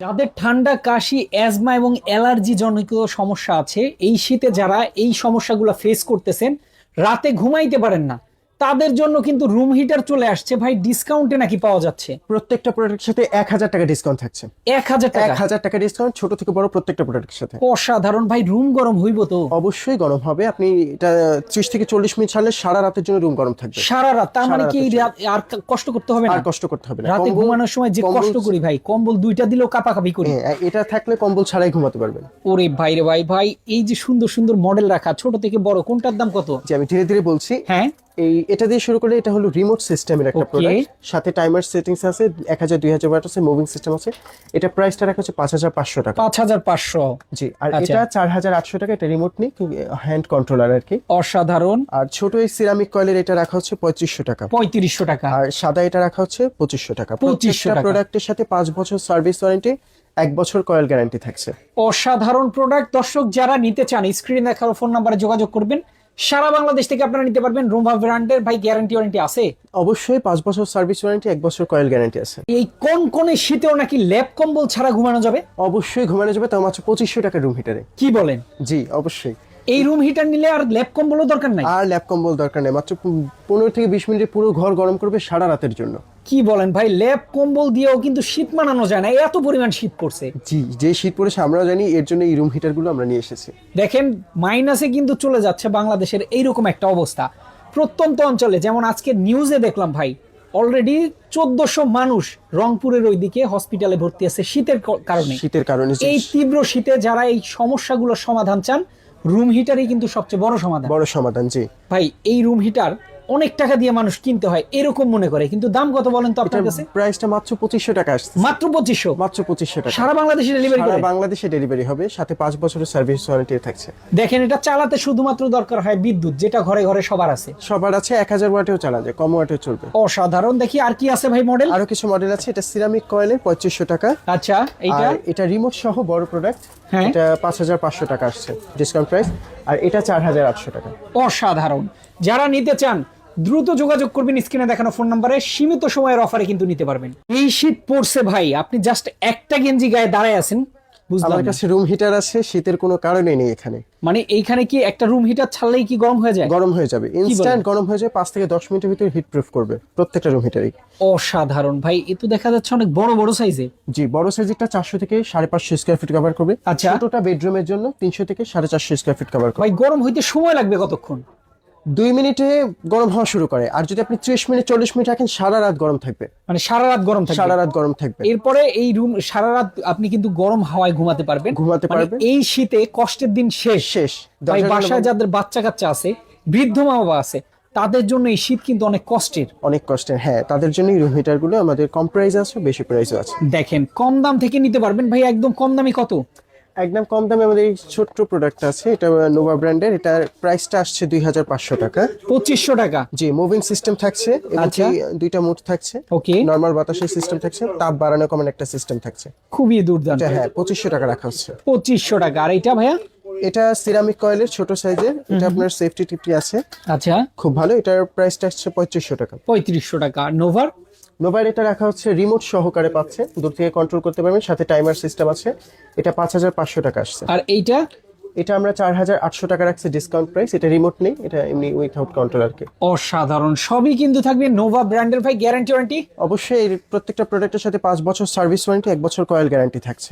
যাদের ঠান্ডা কাশি অ্যাজমা এবং অ্যালার্জি জনিত সমস্যা আছে, এই শীতে যারা এই সমস্যাগুলো ফেস করতেছেন, রাতে ঘুমাইতে পারেন না, তাদের জন্য কিন্তু রুম হিটার চলে আসছে ভাই, ডিসকাউন্টে নাকি পাওয়া যাচ্ছে। প্রত্যেকটা প্রোডাক্টের সাথে 1000 টাকা ডিসকাউন্ট থাকছে। 1000 টাকা? 1000 টাকা ডিসকাউন্ট ছোট থেকে বড় প্রত্যেকটা প্রোডাক্টের সাথে। অসাধারণ ভাই, রুম গরম হইব তো? অবশ্যই গরম হবে। আপনি এটা 30 থেকে 40 মিনিট ছাড়লে সারা রাতের জন্য রুম গরম থাকবে। সারা রাত? তার মানে সারা কি রাতের আর কষ্ট করতে হবে না? আর কষ্ট করতে হবে না। রাতে ঘুমানোর সময় যে কষ্ট করি ভাই, কম্বল দুইটা দিলেও কাঁপাকাঁপি করি। হ্যাঁ, এটা থাকলে কম্বল ছাড়াই ঘুমাতে পারবেন। ওরে ভাই রে ভাই ভাই, এই যে সুন্দর সুন্দর মডেল রাখা, ছোট থেকে বড়, কোনটার দাম কত? যে আমি ধীরে ধীরে বলছি। হ্যাঁ, এটা দিয়ে শুরু করলে, এটা হলো রিমোট সিস্টেমের একটা প্রোডাক্ট, সাথে টাইমার সেটিংস আছে, 1000 2000 ওয়াট আছে, মুভিং সিস্টেম আছে। এটা প্রাইসটা রাখা হচ্ছে 5500 টাকা। 5500? জি। আর এটা 4800 টাকা। এটা রিমোট নেই, হ্যান্ড কন্ট্রোলার আর কি। অসাধারণ। আর ছোট এই সিরামিক কয়েলের এটা রাখা হচ্ছে 3500 টাকা। 3500 টাকা। আর সাদা এটা রাখা হচ্ছে 2500 টাকা। 2500 টাকা। প্রোডাক্টের সাথে 5 বছর সার্ভিস ওয়ারেন্টি, 1 বছর কয়েল গ্যারান্টি থাকছে। অসাধারণ প্রোডাক্ট। দর্শক যারা নিতে চান, স্ক্রিনে দেখার ফোন নাম্বারে যোগাযোগ করবেন। সারা বাংলাদেশ থেকে আপনারা নিতে পারবেন। রুমা ব্র্যান্ডের ভাই গ্যারান্টি ওয়ারেন্টি আছে? অবশ্যই 5 বছর সার্ভিস ওয়ারেন্টি, 1 বছর কয়েল গ্যারান্টি আছে। এই কোন শীতেও নাকি ল্যাপ কম্বল ছাড়া ঘুমানো যাবে? অবশ্যই ঘুমানো যাবে, তাও মাত্র 2500 টাকা রুম হিটারে। কি বলেন? জি অবশ্যই। এই রুম হিটার নিলে আর ল্যাপ কম্বলও দরকার নাই? আর ল্যাপ কম্বল দরকার নেই। মাত্র 15 থেকে 20 মিনিটে পুরো ঘর গরম করবে সারা রাতের জন্য। কি বলেন ভাই, ল্যাপ কম্বল দিয়েও কিন্তু শীত মানানো যায় না, এত পরিমাণ শীত পড়ছে। জি, যে শীত পড়েছে আমরাও জানি, এর জন্য এই রুম হিটার গুলো আমরা নিয়ে এসেছি। দেখেন, মাইনাসে কিন্তু চলে যাচ্ছে বাংলাদেশের এইরকম একটা অবস্থা। প্রত্যন্ত অঞ্চলে, যেমন আজকে নিউজে দেখলাম ভাই, অলরেডি 1400 মানুষ রংপুরের ওইদিকে হসপিটালে ভর্তি আছে শীতের কারণে। শীতের কারণে এই তীব্র শীতে যারা এই সমস্যাগুলোর সমাধান চান, রুম হিটারই কিন্তু সবচেয়ে বড় সমাধান। বড় সমাধান। জি ভাই, এই রুম হিটার অনেক টাকা দিয়ে মানুষ কিনতে হয় এরকম মনে করে, কিন্তু দাম কত বলেন তো আপনার কাছে? প্রাইসটা মাত্র 2500 টাকা আসছে। মাত্র 2500? মাত্র 2500 টাকা। সারা বাংলাদেশে ডেলিভারি করে? সারা বাংলাদেশে ডেলিভারি হবে, সাথে 5 বছরের সার্ভিস ওয়ারেন্টি থাকছে। দেখেন, এটা চালাতে শুধুমাত্র দরকার হয় বিদ্যুৎ, যেটা ঘরে ঘরে সবার আছে। সবার আছে। 1000 ওয়াটেও চালা যায়, কম ওয়াটেও চলবে। অসাধারণ। দেখি আর কি আছে ভাই মডেল? আরো কিছু মডেল আছে। এটা সিরামিক কয়েলের 2500 টাকা। আচ্ছা, এইটা? আর এটা রিমোট সহ বড় প্রোডাক্ট। হ্যাঁ। এটা 5500 টাকা আসছে ডিসকাউন্ট প্রাইস। আর এটা 4800 টাকা। অসাধারণ। যারা নিতে চান দ্রুত যোগাযোগ করবেন স্ক্রিনে দেখানো ফোন নাম্বারে। সীমিত সময়ের অফারে কিন্তু নিতে পারবেন। এই শীত পড়ছে ভাই, আপনি জাস্ট একটা গেঞ্জি গায়ে দাঁড়ায় আছেন, বুঝলাম আমার না। কাছে রুম হিটার আছে, শীতের কোনো কারণে নেই এখানে। মানে এইখানে কি একটা রুম হিটার ছাড়লেই কি গরম হয়ে যায়? গরম হয়ে যাবে, ইনস্ট্যান্ট গরম হয়ে যায়। 5 থেকে 10 মিনিটের ভিতরে হিট প্রুফ করবে প্রত্যেকটা রুম হিটারই। অসাধারণ ভাই, এ তো দেখা যাচ্ছে অনেক বড় বড় সাইজে। জি, বড় সাইজেরটা 400 থেকে 550 স্কয়ার ফিট কভার করবে। আচ্ছা। ছোটটা বেডরুমের জন্য 300 থেকে 450 স্কয়ার ফিট কভার করবে। ভাই, গরম হইতে সময় লাগবে কতক্ষণ? 2 মিনিটে গরম হওয়া শুরু করে। আর যদি আপনি 30 মিনিট 40 মিনিট রাখেন, সারা রাত গরম থাকবে। মানে সারা রাত গরম থাকবে? সারা রাত গরম থাকবে। এরপরে এই রুম সারা রাত আপনি কিন্তু গরম হাওয়ায় ঘুমাতে পারবেন। ঘুমাতে মানে পারবেন। এই শীতে কষ্টের দিন শেষ। শেষ। ভাই, বাসায় যাদের বাচ্চা কাচ্চা আছে, বৃদ্ধ মা বাবা আছে, তাদের জন্য এই শীত কিন্তু অনেক কষ্টের। অনেক কষ্টের। হ্যাঁ, তাদের জন্য রুম হিটার গুলো আমাদের কম প্রাইসে আছে, বেশি প্রাইসে আছে। দেখেন, কম দাম থেকে নিতে পারবেন ভাই। একদম কম দামি কত? একদম কম দামে আমাদের এই ছোট্ট প্রোডাক্ট আছে। এটা নোভা ব্র্যান্ডের। এটার প্রাইসটা আসছে 2500 টাকা। 2500 টাকা? জি, মুভিং সিস্টেম থাকছে এবং আচ্ছা। দুইটা মোড থাকছে। ওকে। নরমাল বাতাসের সিস্টেম থাকছে, তাপ বাড়ানো কমানো একটা সিস্টেম থাকছে। খুবই দুর্দান্ত। হ্যাঁ, 2500 টাকা রাখা হচ্ছে। 2500 টাকা। আর এটা ভাইয়া? এটা সিরামিক কয়েলের ছোট সাইজের। এটা আপনার সেফটি টিপটি আছে, আচ্ছা। খুব ভালো। এটার প্রাইসটা আসছে 3500 টাকা। 3500 টাকা। নোভার? নোভার এটা রাখা হচ্ছে রিমোট সহকারে পাচ্ছে, দূর থেকে কন্ট্রোল করতে পারবেন, সাথে টাইমার সিস্টেম আছে। এটা 5500 টাকা আসছে। আর এইটা? এটা আমরা 4800 টাকা রাখছি ডিসকাউন্ট প্রাইস। এটা রিমোট নেই, এটা এমনি উইথাউট কন্ট্রোলার কে। অসাধারণ। সবই কিন্তু থাকবে নোভা ব্র্যান্ডের ভাই। Guarantee warranty? অবশ্যই এর প্রত্যেকটা প্রোডাক্টের সাথে 5 বছর সার্ভিস ওয়ারেন্টি, 1 বছর কয়েল গ্যারান্টি থাকছে।